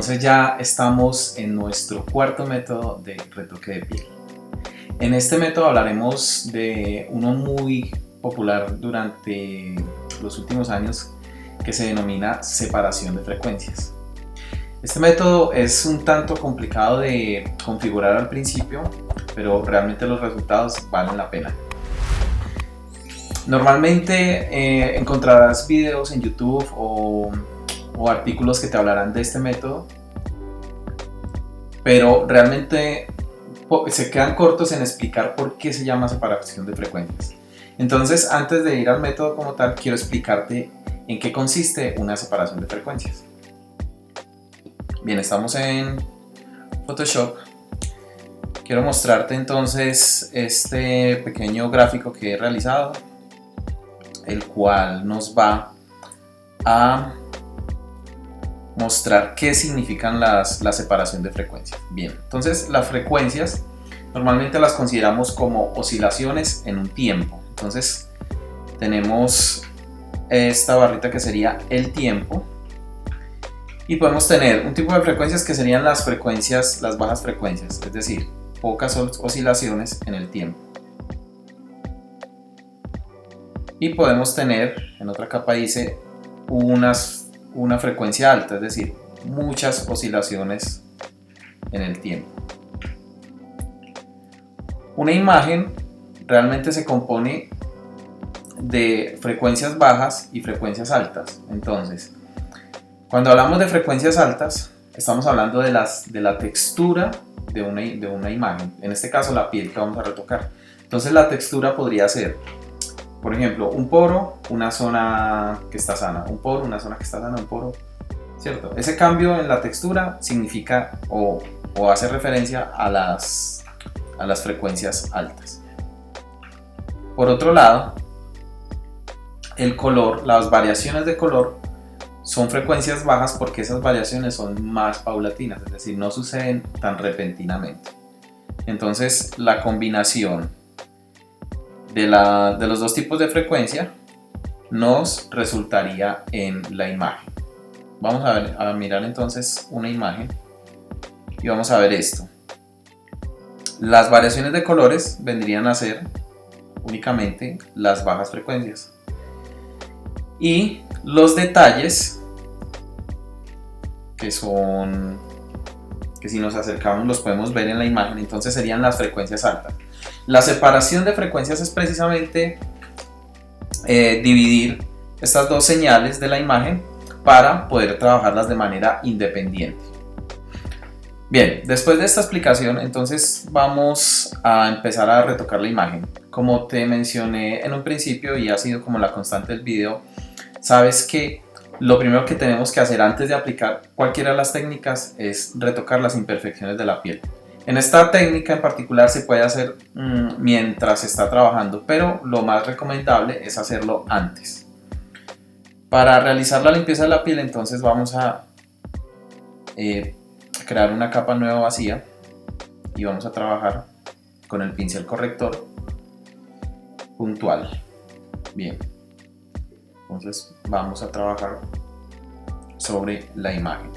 Entonces ya estamos en nuestro cuarto método de retoque de piel. En este método hablaremos de uno muy popular durante los últimos años que se denomina separación de frecuencias. Este método es un tanto complicado de configurar al principio, pero realmente los resultados valen la pena. Normalmente encontrarás videos en YouTube o artículos que te hablarán de este método, pero realmente se quedan cortos en explicar por qué se llama separación de frecuencias. Entonces, antes de ir al método como tal, quiero explicarte en qué consiste una separación de frecuencias. Bien, estamos en Photoshop. Quiero mostrarte entonces este pequeño gráfico que he realizado, el cual nos va a mostrar qué significan la separación de frecuencias. Bien, entonces las frecuencias normalmente las consideramos como oscilaciones en un tiempo. Entonces tenemos esta barrita que sería el tiempo y podemos tener un tipo de frecuencias que serían las frecuencias, las bajas frecuencias, es decir, pocas oscilaciones en el tiempo. Y podemos tener, en otra capa dice, una frecuencia alta, es decir, muchas oscilaciones en el tiempo. Una imagen realmente se compone de frecuencias bajas y frecuencias altas. Entonces, cuando hablamos de frecuencias altas, estamos hablando de la textura de una imagen, en este caso la piel que vamos a retocar. Entonces la textura podría ser, por ejemplo, un poro, una zona que está sana, un poro, una zona que está sana, un poro, ¿cierto? Ese cambio en la textura significa o hace referencia a las frecuencias altas. Por otro lado, el color, las variaciones de color son frecuencias bajas porque esas variaciones son más paulatinas, es decir, no suceden tan repentinamente. Entonces, la combinación de los dos tipos de frecuencia nos resultaría en la imagen. Vamos a mirar entonces una imagen y vamos a ver esto. Las variaciones de colores vendrían a ser únicamente las bajas frecuencias y los detalles que si nos acercamos los podemos ver en la imagen, entonces serían las frecuencias altas. La separación de frecuencias es precisamente dividir estas dos señales de la imagen para poder trabajarlas de manera independiente. Bien, después de esta explicación, entonces vamos a empezar a retocar la imagen. Como te mencioné en un principio y ha sido como la constante del video, sabes que lo primero que tenemos que hacer antes de aplicar cualquiera de las técnicas es retocar las imperfecciones de la piel. En esta técnica en particular se puede hacer mientras se está trabajando, pero lo más recomendable es hacerlo antes. Para realizar la limpieza de la piel, entonces vamos a crear una capa nueva vacía y vamos a trabajar con el pincel corrector puntual. Bien, entonces vamos a trabajar sobre la imagen.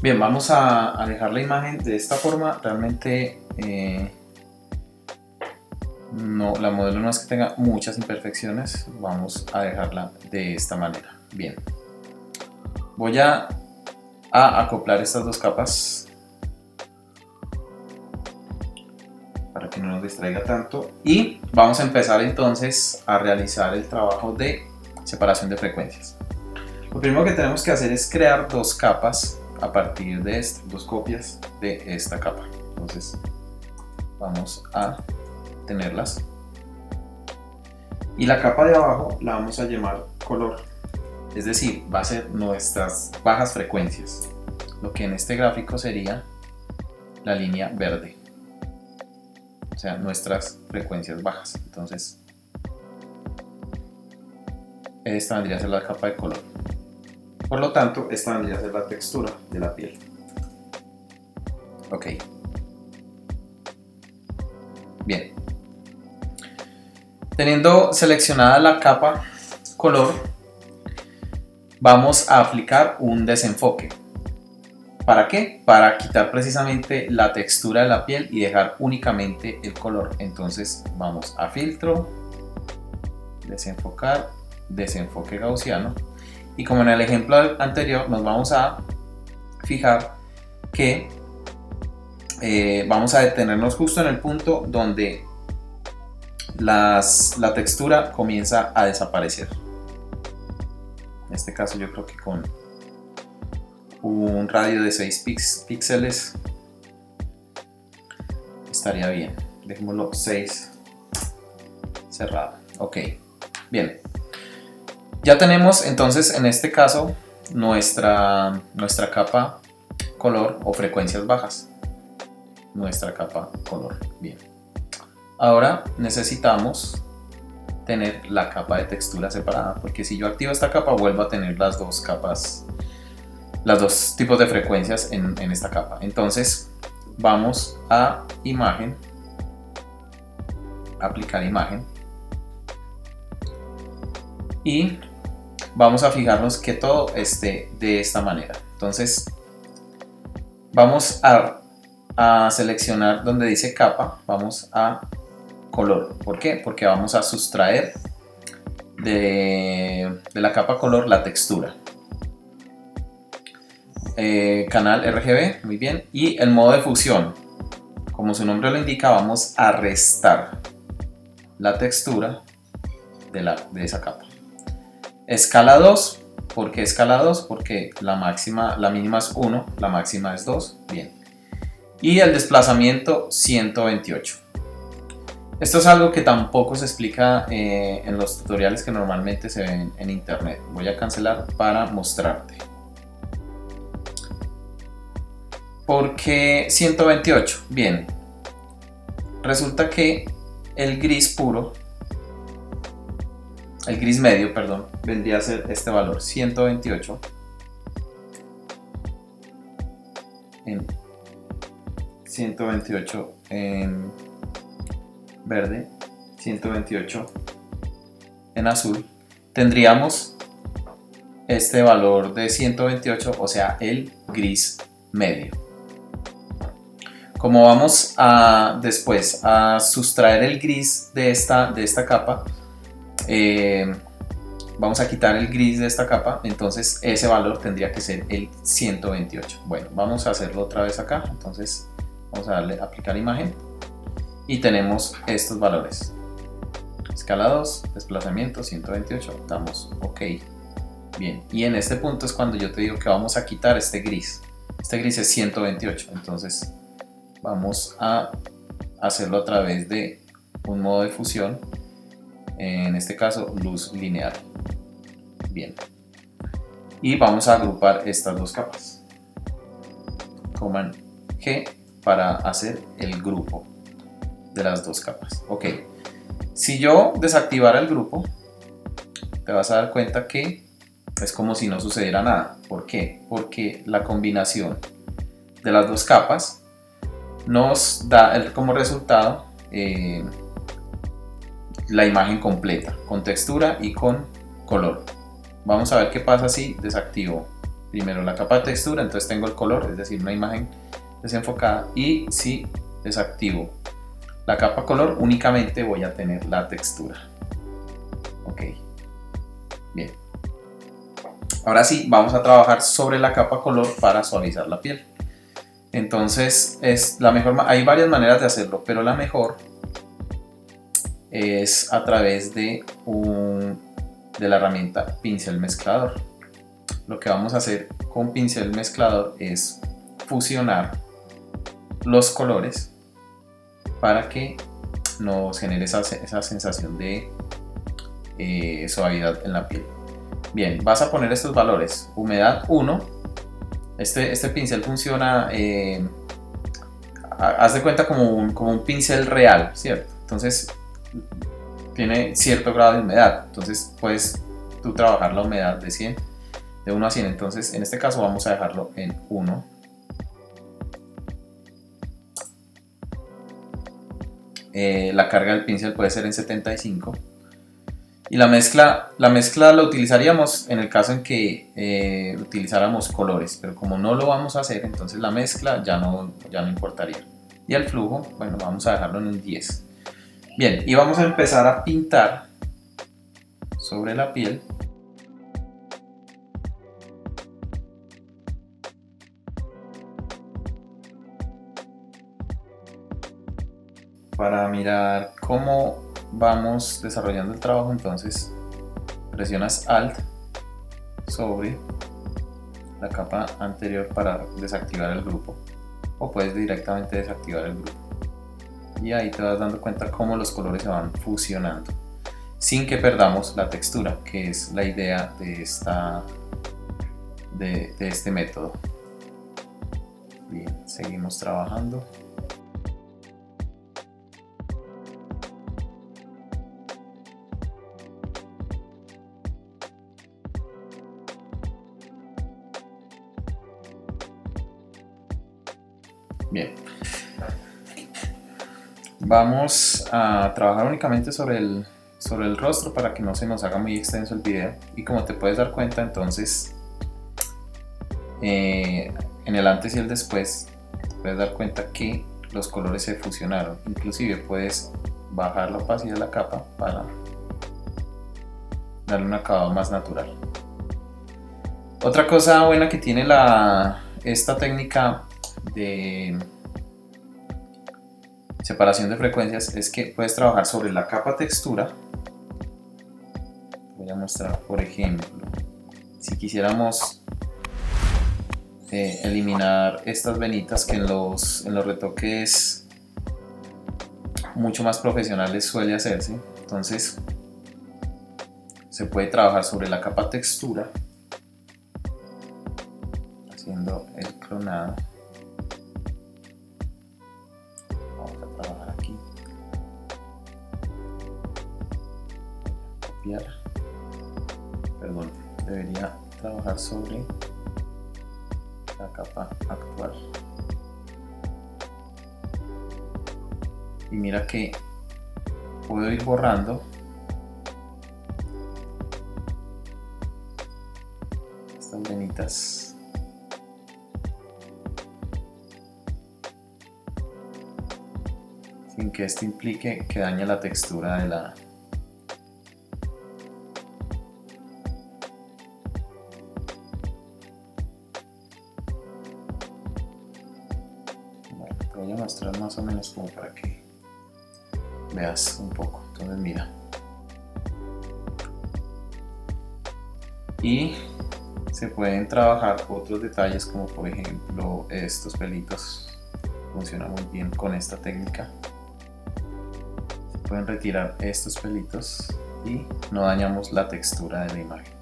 Bien, vamos a dejar la imagen de esta forma. Realmente la modelo no es que tenga muchas imperfecciones, vamos a dejarla de esta manera. Bien, voy a acoplar estas dos capas para que no nos distraiga tanto y vamos a empezar entonces a realizar el trabajo de separación de frecuencias. Lo primero que tenemos que hacer es crear dos capas a partir de dos copias de esta capa. Entonces vamos a tenerlas y la capa de abajo la vamos a llamar color, es decir, va a ser nuestras bajas frecuencias, lo que en este gráfico sería la línea verde, o sea, nuestras frecuencias bajas. Entonces esta vendría a ser la capa de color. Por lo tanto, esta vendría a ser la textura de la piel. Ok. Bien. Teniendo seleccionada la capa color, vamos a aplicar un desenfoque. ¿Para qué? Para quitar precisamente la textura de la piel y dejar únicamente el color. Entonces vamos a filtro, desenfocar, desenfoque gaussiano. Y como en el ejemplo anterior, nos vamos a fijar que vamos a detenernos justo en el punto donde la textura comienza a desaparecer. En este caso yo creo que con un radio de 6 píxeles estaría bien. Dejémoslo 6 cerrado. Ok, bien. Ya tenemos entonces en este caso nuestra capa color o frecuencias bajas. Nuestra capa color. Bien. Ahora necesitamos tener la capa de textura separada, porque si yo activo esta capa vuelvo a tener las dos capas, los dos tipos de frecuencias en esta capa. Entonces vamos a imagen, aplicar imagen, y vamos a fijarnos que todo esté de esta manera. Entonces vamos a seleccionar donde dice capa, vamos a color. ¿Por qué? Porque vamos a sustraer de la capa color la textura. Canal RGB, muy bien. Y el modo de fusión, como su nombre lo indica, vamos a restar la textura de esa capa. Escala 2, ¿por qué escala 2? Porque la mínima es 1, la máxima es 2, bien. Y el desplazamiento 128. Esto es algo que tampoco se explica en los tutoriales que normalmente se ven en internet. Voy a cancelar para mostrarte. ¿Por qué 128? Bien, resulta que el gris puro, el gris medio, perdón, vendría a ser este valor 128 en 128 en verde, 128 en azul. Tendríamos este valor de 128, o sea, el gris medio. Como vamos a después a sustraer el gris de esta capa, vamos a quitar el gris de esta capa, entonces ese valor tendría que ser el 128. Bueno, vamos a hacerlo otra vez acá. Entonces vamos a darle a aplicar imagen y tenemos estos valores. Escala 2, desplazamiento 128, damos OK. Bien, y en este punto es cuando yo te digo que vamos a quitar este gris. Este gris es 128, entonces vamos a hacerlo a través de un modo de fusión, en este caso luz lineal. Bien, y vamos a agrupar estas dos capas. Command G para hacer el grupo de las dos capas. Ok, si yo desactivara el grupo, te vas a dar cuenta que es como si no sucediera nada. ¿Por qué? Porque la combinación de las dos capas nos da como resultado la imagen completa, con textura y con color. Vamos a ver qué pasa si desactivo primero la capa de textura, entonces tengo el color, es decir, una imagen desenfocada, y si desactivo la capa color, únicamente voy a tener la textura. Ok, bien. Ahora sí, vamos a trabajar sobre la capa color para suavizar la piel. Entonces, hay varias maneras de hacerlo, pero la mejor es a través de la herramienta pincel mezclador. Lo que vamos a hacer con pincel mezclador es fusionar los colores para que nos genere esa sensación de suavidad en la piel. Bien, vas a poner estos valores. Humedad 1. Este pincel funciona, haz de cuenta como un pincel real, ¿cierto? Entonces tiene cierto grado de humedad, entonces puedes tú trabajar la humedad de 100, de 1 a 100. Entonces en este caso vamos a dejarlo en 1. La carga del pincel puede ser en 75. Y la mezcla la utilizaríamos en el caso en que utilizáramos colores, pero como no lo vamos a hacer, entonces la mezcla ya no importaría. Y el flujo, bueno, vamos a dejarlo en un 10. Bien, y vamos a empezar a pintar sobre la piel. Para mirar cómo vamos desarrollando el trabajo, entonces presionas Alt sobre la capa anterior para desactivar el grupo, o puedes directamente desactivar el grupo, y ahí te vas dando cuenta cómo los colores se van fusionando sin que perdamos la textura, que es la idea de este método. Bien, seguimos trabajando. Bien, vamos a trabajar únicamente sobre el rostro para que no se nos haga muy extenso el video. Y como te puedes dar cuenta, entonces en el antes y el después te puedes dar cuenta que los colores se fusionaron. Inclusive puedes bajar la opacidad de la capa para darle un acabado más natural. Otra cosa buena que tiene esta técnica de separación de frecuencias es que puedes trabajar sobre la capa textura. Voy a mostrar, por ejemplo, si quisiéramos eliminar estas venitas que en los retoques mucho más profesionales suele hacerse, entonces se puede trabajar sobre la capa textura haciendo el clonado. Vamos a trabajar aquí, copiar, perdón, debería trabajar sobre la capa actual, y mira que puedo ir borrando estas venitas sin que esto implique que dañe la textura de la bueno, te voy a mostrar más o menos como para que veas un poco. Entonces mira, y se pueden trabajar otros detalles, como por ejemplo estos pelitos. Funciona muy bien con esta técnica. Se pueden retirar estos pelitos y no dañamos la textura de la imagen.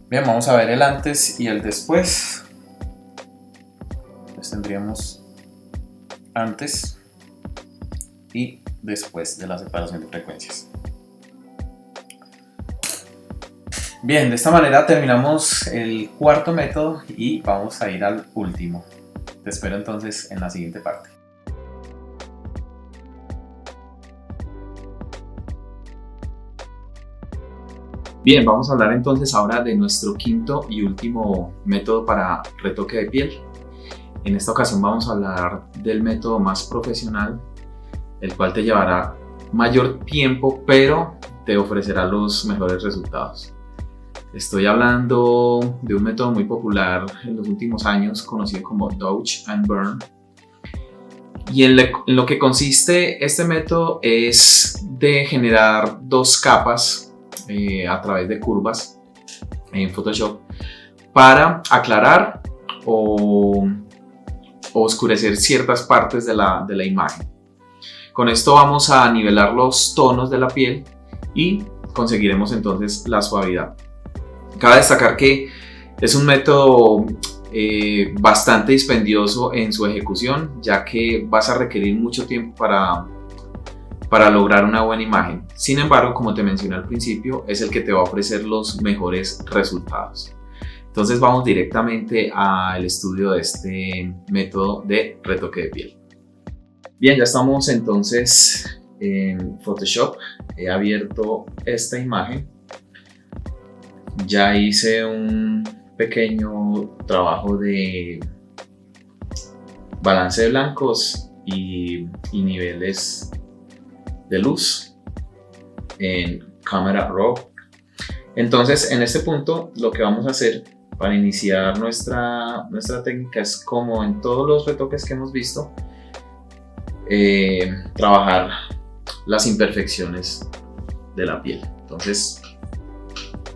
Bien, vamos a ver el antes y el después. Pues tendríamos antes y después de la separación de frecuencias. Bien, de esta manera terminamos el cuarto método y vamos a ir al último. Te espero entonces en la siguiente parte. Bien, vamos a hablar entonces ahora de nuestro quinto y último método para retoque de piel. En esta ocasión vamos a hablar del método más profesional, el cual te llevará mayor tiempo, pero te ofrecerá los mejores resultados. Estoy hablando de un método muy popular en los últimos años, conocido como Dodge and Burn. Y en lo que consiste este método es de generar dos capas a través de curvas en Photoshop para aclarar o oscurecer ciertas partes de la imagen. Con esto vamos a nivelar los tonos de la piel y conseguiremos entonces la suavidad. Cabe destacar que es un método bastante dispendioso en su ejecución, ya que vas a requerir mucho tiempo para lograr una buena imagen. Sin embargo, como te mencioné al principio, es el que te va a ofrecer los mejores resultados. Entonces vamos directamente al estudio de este método de retoque de piel. Bien, ya estamos entonces en Photoshop. He abierto esta imagen. Ya hice un pequeño trabajo de balance de blancos y niveles de luz en Camera Raw. Entonces, en este punto, lo que vamos a hacer para iniciar nuestra técnica es, como en todos los retoques que hemos visto, trabajar las imperfecciones de la piel. Entonces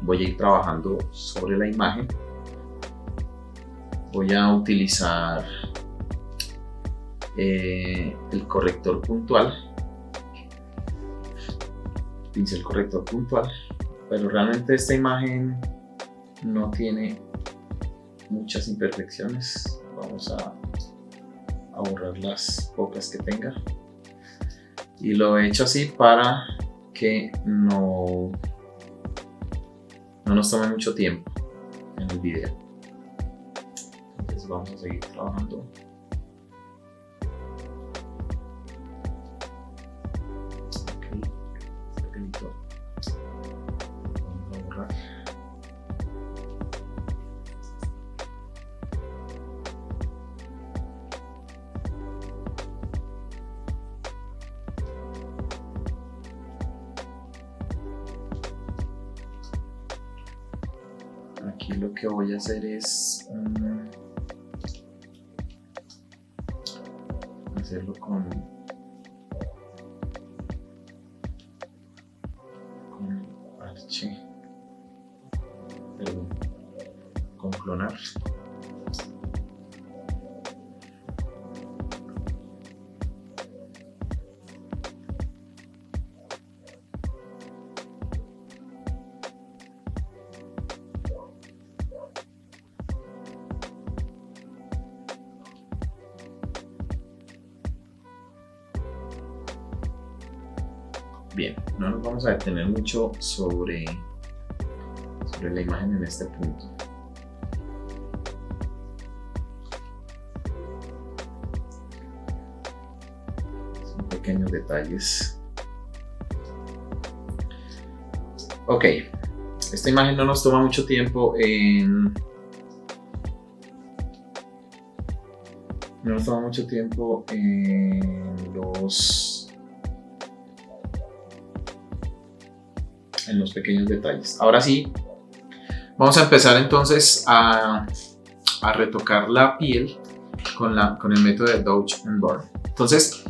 voy a ir trabajando sobre la imagen. Voy a utilizar el corrector puntual, pincel corrector puntual, pero realmente esta imagen no tiene muchas imperfecciones. Vamos a borrar las pocas que tenga, y lo he hecho así para que no nos tome mucho tiempo en el video. Entonces vamos a seguir trabajando. Vamos a borrar. Aquí lo que voy a hacer es hacerlo con parche, perdón, con clonar. Bien, no nos vamos a detener mucho sobre la imagen en este punto. Son pequeños detalles. Ok, esta imagen no nos toma mucho tiempo en los pequeños detalles. Ahora sí, vamos a empezar entonces a retocar la piel con el método de Dodge and Burn. Entonces,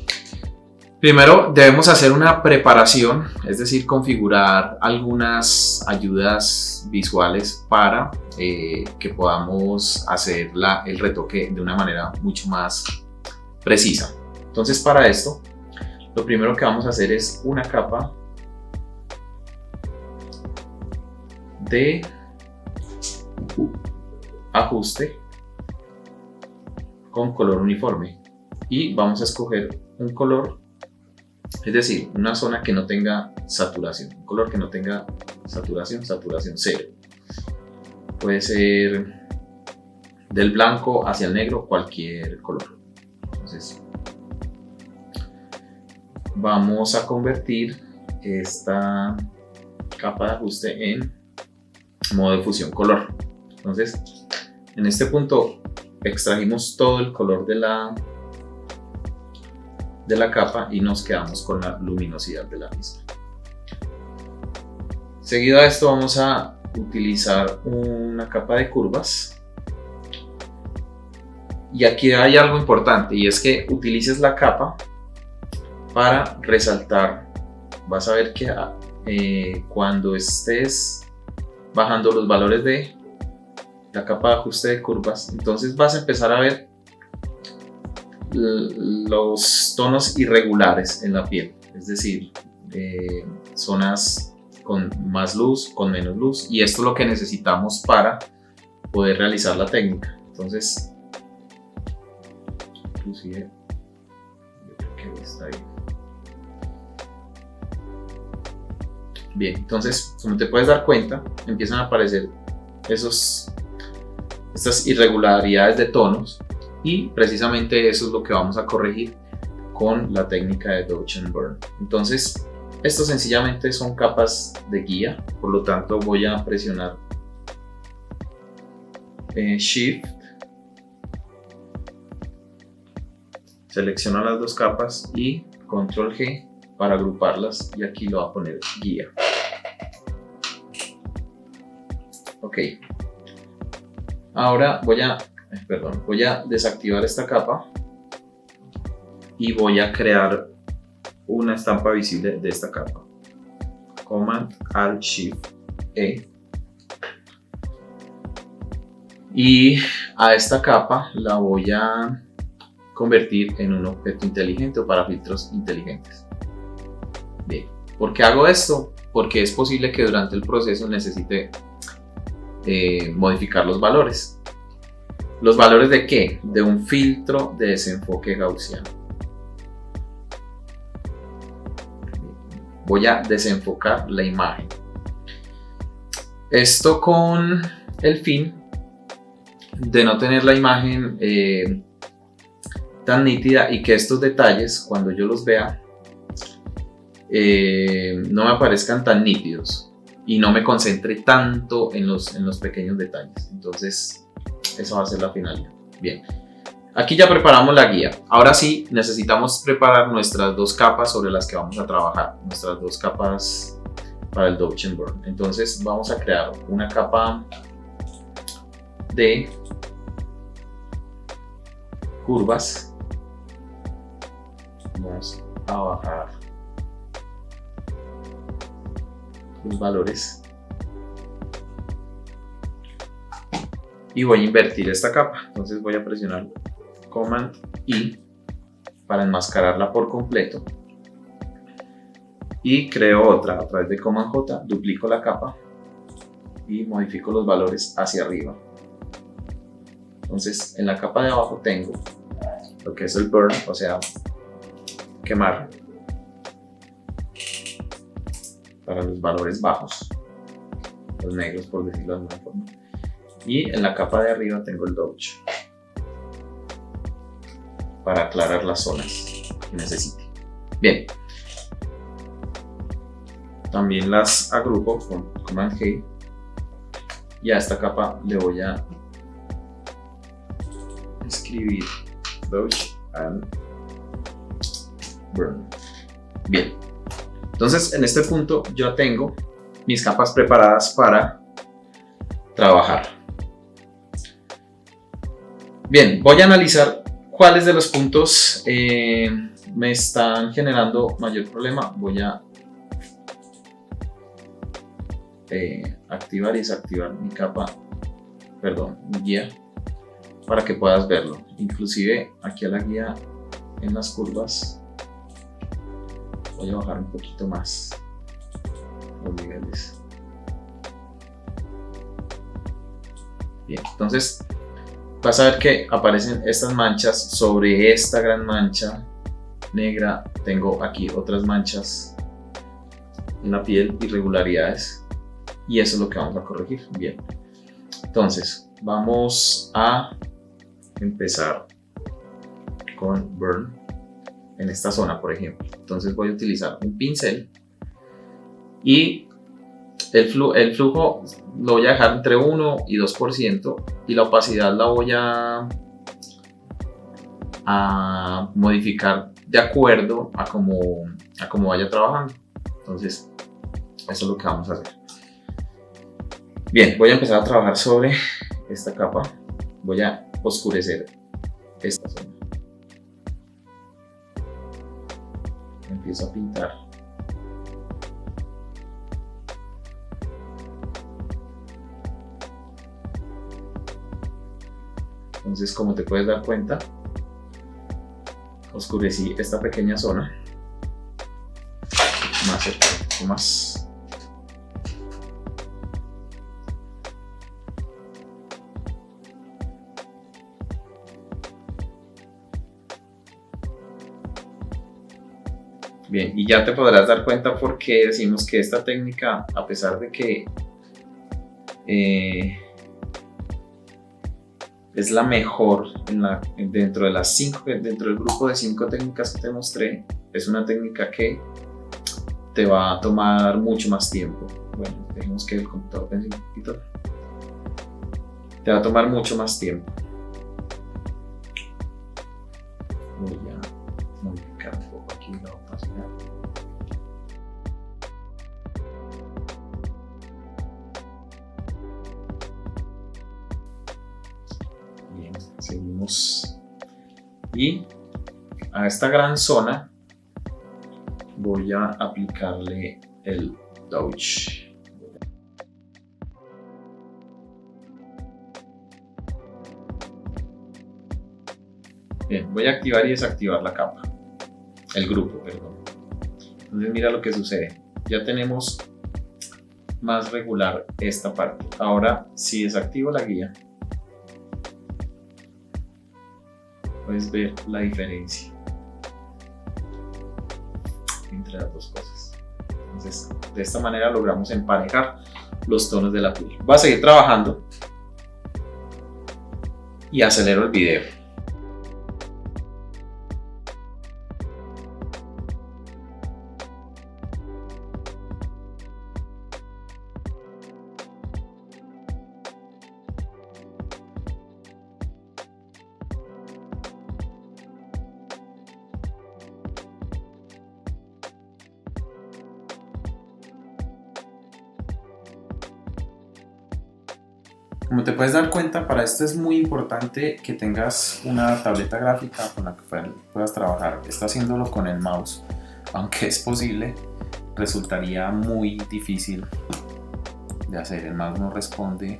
primero debemos hacer una preparación, es decir, configurar algunas ayudas visuales para que podamos hacer el retoque de una manera mucho más precisa. Entonces, para esto, lo primero que vamos a hacer es una capa de ajuste con color uniforme, y vamos a escoger un color, es decir, una zona que no tenga saturación, un color que no tenga saturación 0. Puede ser del blanco hacia el negro, cualquier color. Entonces vamos a convertir esta capa de ajuste en modo de fusión color. Entonces, en este punto extrajimos todo el color de la capa y nos quedamos con la luminosidad de la misma. Seguido a esto vamos a utilizar una capa de curvas, y aquí hay algo importante, y es que utilices la capa para resaltar. Vas a ver que cuando estés bajando los valores de la capa de ajuste de curvas, entonces vas a empezar a ver los tonos irregulares en la piel, es decir, zonas con más luz, con menos luz, y esto es lo que necesitamos para poder realizar la técnica. Entonces, inclusive, yo creo que está ahí. Bien, entonces, como te puedes dar cuenta, empiezan a aparecer estas irregularidades de tonos, y precisamente eso es lo que vamos a corregir con la técnica de Dodge and Burn. Entonces, esto sencillamente son capas de guía, por lo tanto voy a presionar Shift, selecciono las dos capas y Control G para agruparlas, y aquí lo voy a poner guía. Ok, ahora voy a desactivar esta capa y voy a crear una estampa visible de esta capa. Command Alt Shift E, y a esta capa la voy a convertir en un objeto inteligente o para filtros inteligentes. Bien, ¿por qué hago esto? Porque es posible que durante el proceso necesite modificar los valores. ¿Los valores de qué? De un filtro de desenfoque gaussiano. Voy a desenfocar la imagen. Esto con el fin de no tener la imagen tan nítida, y que estos detalles, cuando yo los vea, no me aparezcan tan nítidos y no me concentre tanto en los pequeños detalles. Entonces, eso va a ser la finalidad. Bien, aquí ya preparamos la guía. Ahora sí, necesitamos preparar nuestras dos capas sobre las que vamos a trabajar, nuestras dos capas para el Dodge and Burn. Entonces, vamos a crear una capa de curvas. Vamos a bajar los valores y voy a invertir esta capa. Entonces voy a presionar Command I para enmascararla por completo, y creo otra a través de Command J, duplico la capa y modifico los valores hacia arriba. Entonces, en la capa de abajo tengo lo que es el burn, o sea, quemar, para los valores bajos, los negros, por decirlo de alguna forma. Y en la capa de arriba tengo el Dodge, para aclarar las zonas que necesite. Bien, también las agrupo con Command G, y a esta capa le voy a escribir Dodge and Burn. Bien, entonces en este punto yo tengo mis capas preparadas para trabajar. Bien, voy a analizar cuáles de los puntos me están generando mayor problema. Voy a activar y desactivar mi capa, mi guía, para que puedas verlo. Inclusive aquí a la guía en las curvas voy a bajar un poquito más los niveles. Bien, entonces vas a ver que aparecen estas manchas sobre esta gran mancha negra. Tengo aquí otras manchas en la piel, irregularidades, y eso es lo que vamos a corregir. Bien, entonces vamos a empezar con Burn en esta zona, por ejemplo. Entonces voy a utilizar un pincel y el flujo lo voy a dejar entre 1 y 2%, y la opacidad la voy a modificar de acuerdo a cómo vaya trabajando. Entonces, eso es lo que vamos a hacer. Bien, voy a empezar a trabajar sobre esta capa. Voy a oscurecer esta zona. Empiezo a pintar. Entonces, como te puedes dar cuenta, oscurecí esta pequeña zona. Más cerca, un poco más. Bien, y ya te podrás dar cuenta por qué decimos que esta técnica, a pesar de que es la mejor dentro del grupo de 5 técnicas que te mostré, es una técnica que te va a tomar mucho más tiempo. Bueno, dejemos que el computador pense un poquito. Te va a tomar mucho más tiempo. Voy a modificar un poco aquí la opacidad. Bien, seguimos. Y a esta gran zona voy a aplicarle el Dodge. Bien, voy a activar y desactivar la capa, el grupo, perdón. Entonces mira lo que sucede. Ya tenemos más regular esta parte. Ahora, si desactivo la guía, puedes ver la diferencia entre las dos cosas. Entonces, de esta manera logramos emparejar los tonos de la piel. Voy a seguir trabajando y acelero el video. Como te puedes dar cuenta, para esto es muy importante que tengas una tableta gráfica con la que puedas trabajar. Está haciéndolo con el mouse, aunque es posible, resultaría muy difícil de hacer. El mouse no responde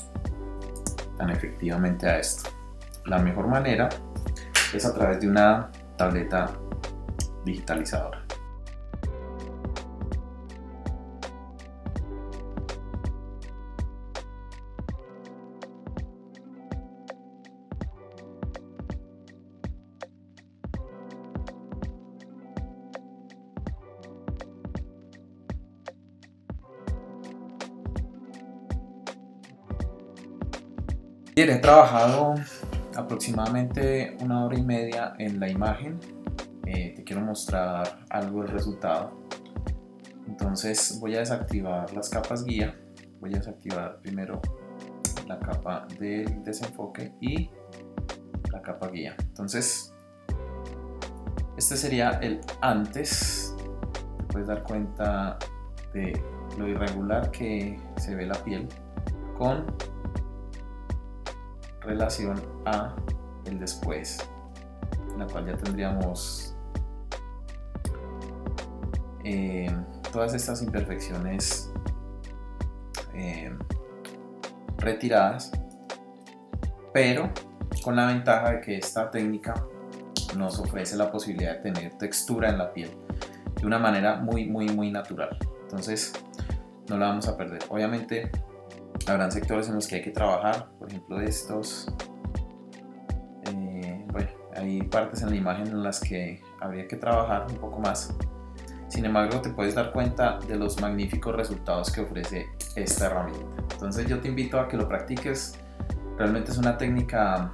tan efectivamente a esto. La mejor manera es a través de una tableta digitalizadora. Bien, he trabajado aproximadamente 1 hora y media en la imagen. Te quiero mostrar algo del resultado. Entonces voy a desactivar las capas guía. Voy a desactivar primero la capa del desenfoque y la capa guía. Entonces este sería el antes. Te puedes dar cuenta de lo irregular que se ve la piel con relación a el después, en la cual ya tendríamos todas estas imperfecciones retiradas, pero con la ventaja de que esta técnica nos ofrece la posibilidad de tener textura en la piel de una manera muy natural. Entonces no la vamos a perder. Obviamente habrán sectores en los que hay que trabajar, por ejemplo estos. Bueno, hay partes en la imagen en las que habría que trabajar un poco más. Sin embargo, te puedes dar cuenta de los magníficos resultados que ofrece esta herramienta. Entonces yo te invito a que lo practiques. Realmente es una técnica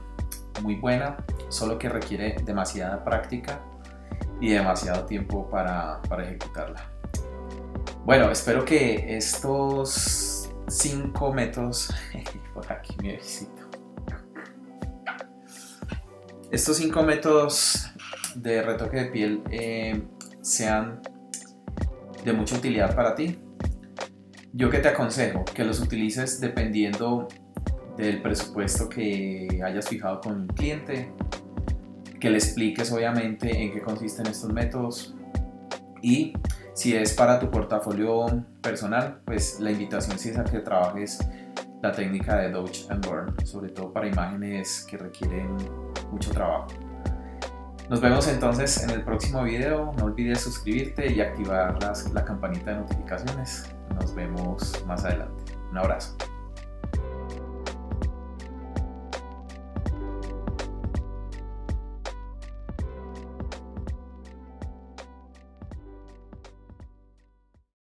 muy buena, solo que requiere demasiada práctica y demasiado tiempo para ejecutarla. Bueno, espero que estos 5 métodos, por aquí mi visito, estos 5 métodos de retoque de piel sean de mucha utilidad para ti. Yo que te aconsejo que los utilices dependiendo del presupuesto que hayas fijado con el cliente, que le expliques obviamente en qué consisten estos métodos, y si es para tu portafolio personal, pues la invitación sí es a que trabajes la técnica de Dodge and Burn, sobre todo para imágenes que requieren mucho trabajo. Nos vemos entonces en el próximo video. No olvides suscribirte y activar la campanita de notificaciones. Nos vemos más adelante. Un abrazo.